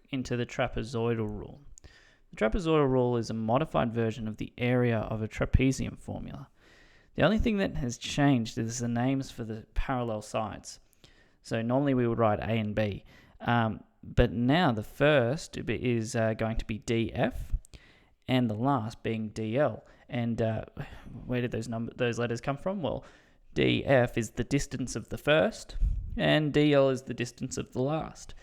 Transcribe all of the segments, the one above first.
into the trapezoidal rule. The trapezoidal rule is a modified version of the area of a trapezium formula. The only thing that has changed is the names for the parallel sides. So normally we would write A and B, but now the first is going to be DF, and the last being DL. And where did those letters come from? Well, DF is the distance of the first, and DL is the distance of the last,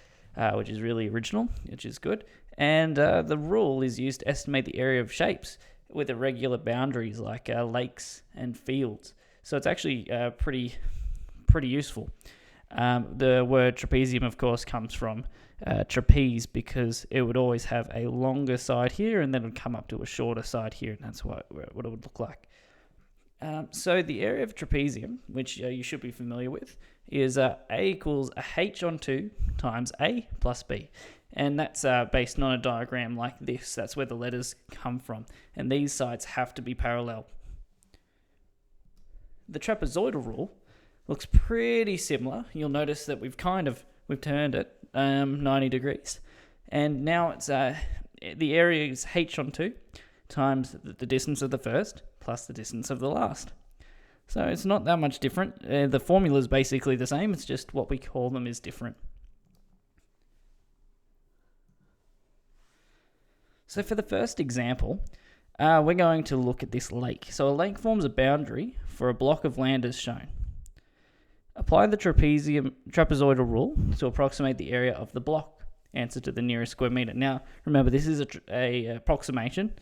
which is really original, which is good. And the rule is used to estimate the area of shapes with irregular boundaries like lakes and fields. So it's actually pretty useful. The word trapezium, of course, comes from trapeze, because it would always have a longer side here and then it would come up to a shorter side here, and that's what it would look like. So the area of trapezium, which you should be familiar with, is A equals a H on 2 times A plus B. And that's based on a diagram like this. That's where the letters come from. And these sides have to be parallel. The trapezoidal rule looks pretty similar. You'll notice that we've turned it 90 degrees. And now it's the area is H on 2 times the distance of the first plus the distance of the last. So it's not that much different. The formula is basically the same. It's just what we call them is different. So for the first example, we're going to look at this lake. So a lake forms a boundary for a block of land as shown. Apply the trapezoidal rule to approximate the area of the block. Answer to the nearest square meter. Now, remember, this is a approximation.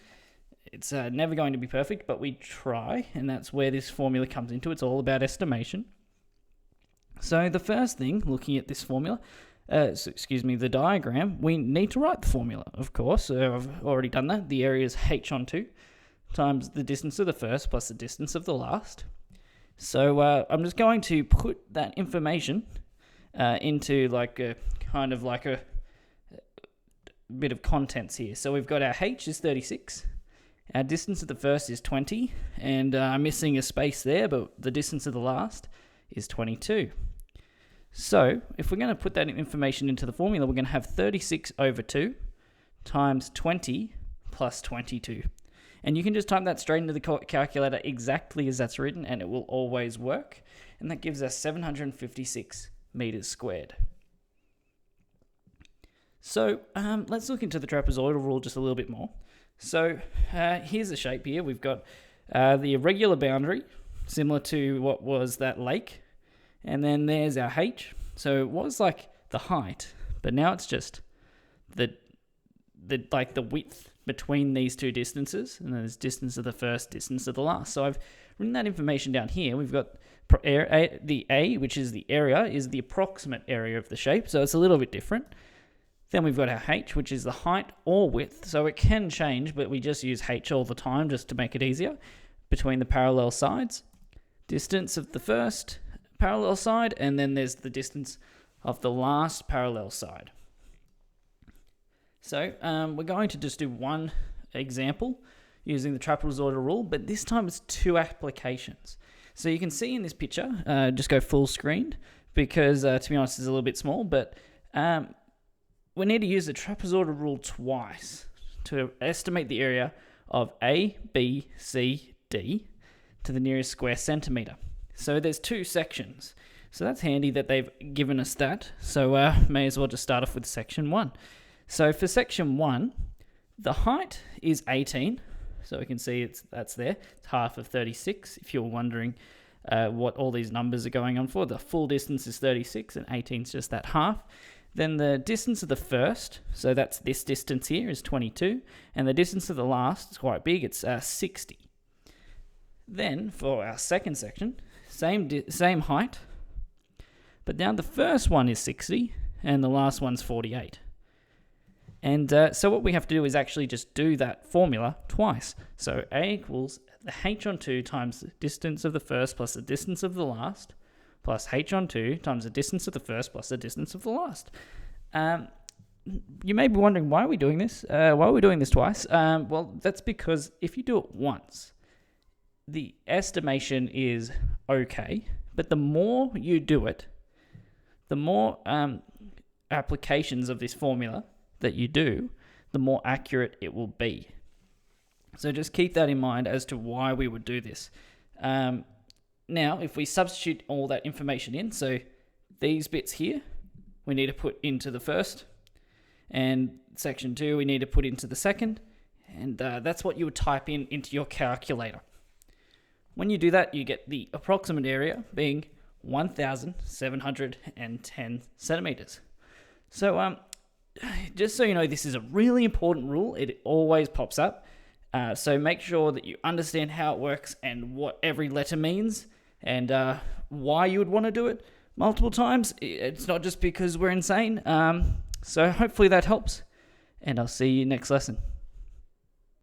It's never going to be perfect, but we try, and that's where this formula comes into. It's all about estimation. So the first thing, looking at this formula, the diagram, we need to write the formula, of course. I've already done that. The area is H on 2 times the distance of the first plus the distance of the last. So I'm just going to put that information into a bit of contents here. So we've got our H is 36. Our distance of the first is 20, and I'm missing a space there, but the distance of the last is 22. So if we're going to put that information into the formula, we're going to have 36 over 2 times 20 plus 22. And you can just type that straight into the calculator exactly as that's written, and it will always work. And that gives us 756 meters squared. So let's look into the trapezoidal rule just a little bit more. So here's the shape here. We've got the irregular boundary, similar to what was that lake. And then there's our H. So it was like the height, but now it's just the width between these two distances. And there's distance of the first, distance of the last. So I've written that information down here. We've got the A, which is the area, is the approximate area of the shape. So it's a little bit different. Then we've got our H, which is the height or width. So it can change, but we just use H all the time just to make it easier, between the parallel sides. Distance of the first parallel side, and then there's the distance of the last parallel side. So we're going to just do one example using the trapezoidal rule, but this time it's two applications. So you can see in this picture, just go full screen, because to be honest, it's a little bit small, but we need to use the trapezoidal rule twice to estimate the area of A, B, C, D to the nearest square centimetre. So there's two sections. So that's handy that they've given us that. So may as well just start off with section 1. So for section 1, the height is 18. So we can see that's there. It's half of 36, if you're wondering what all these numbers are going on for. The full distance is 36 and 18 is just that half. Then the distance of the first, so that's this distance here, is 22. And the distance of the last is quite big, it's 60. Then for our second section, same height, but now the first one is 60 and the last one's 48. And so what we have to do is actually just do that formula twice. So A equals the H on 2 times the distance of the first plus the distance of the last, plus H on 2 times the distance of the first plus the distance of the last. You may be wondering, why are we doing this? Why are we doing this twice? Well, that's because if you do it once, the estimation is okay, but the more you do it, the more applications of this formula that you do, the more accurate it will be. So just keep that in mind as to why we would do this. Now, if we substitute all that information in, so these bits here, we need to put into the first, and section 2 we need to put into the second, and that's what you would type in into your calculator. When you do that, you get the approximate area being 1,710 centimeters. So just so you know, this is a really important rule. It always pops up. So make sure that you understand how it works and what every letter means, and why you would want to do it multiple times. It's not just because we're insane. So hopefully that helps, and I'll see you next lesson.